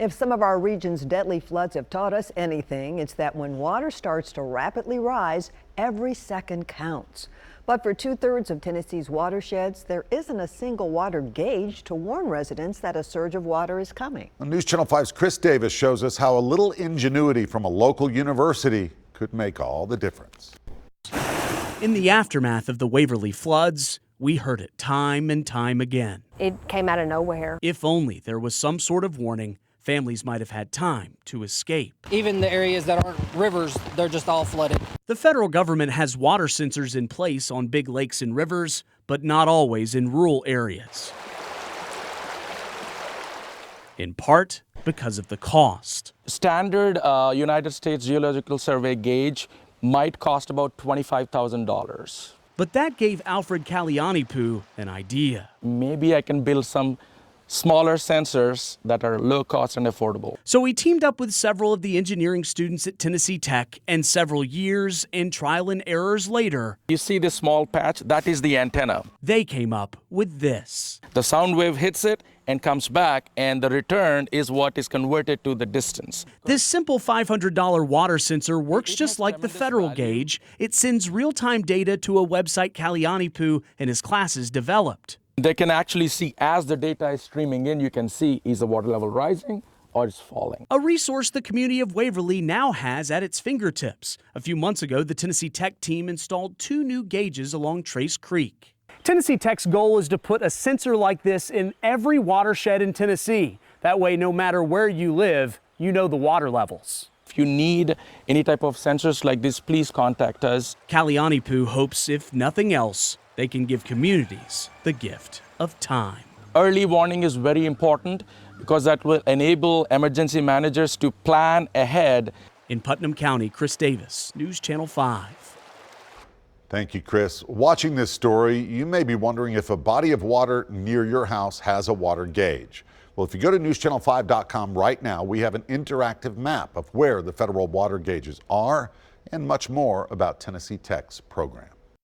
If some of our region's deadly floods have taught us anything, it's that when water starts to rapidly rise, every second counts. But for 2/3 of Tennessee's watersheds, there isn't a single water gauge to warn residents that a surge of water is coming. News Channel 5's Chris Davis shows us how a little ingenuity from a local university could make all the difference. In the aftermath of the Waverly floods, we heard it time and time again. It came out of nowhere. If only there was some sort of warning, families might have had time to escape. Even the areas that aren't rivers, they're just all flooded. The federal government has water sensors in place on big lakes and rivers, but not always in rural areas. In part because of the cost. Standard United States Geological Survey gauge might cost about $25,000. But that gave Alfred Kalianipu an idea. Maybe I can build some smaller sensors that are low cost and affordable. So he teamed up with several of the engineering students at Tennessee Tech, and several years and trial and errors later, You see this small patch? That is the antenna. they came up with this. The sound wave hits it and comes back, and the return is what is converted to the distance. This simple $500 water sensor works just like the federal gauge. It sends real-time data to a website Kalianipu and his classes developed. They can actually see as the data is streaming in, you can see is the water level rising or it's falling. A resource the community of Waverly now has at its fingertips. A few months ago, the Tennessee Tech team installed 2 new gauges along Trace Creek. Tennessee Tech's goal is to put a sensor like this in every watershed in Tennessee. That way, no matter where you live, you know the water levels. If you need any type of sensors like this, please contact us. Kalianipu hopes, if nothing else, they can give communities the gift of time. Early warning is very important because that will enable emergency managers to plan ahead. In Putnam County, Chris Davis, News Channel 5. Thank you, Chris. Watching this story, you may be wondering if a body of water near your house has a water gauge. Well, if you go to newschannel5.com right now, we have an interactive map of where the federal water gauges are and much more about Tennessee Tech's program.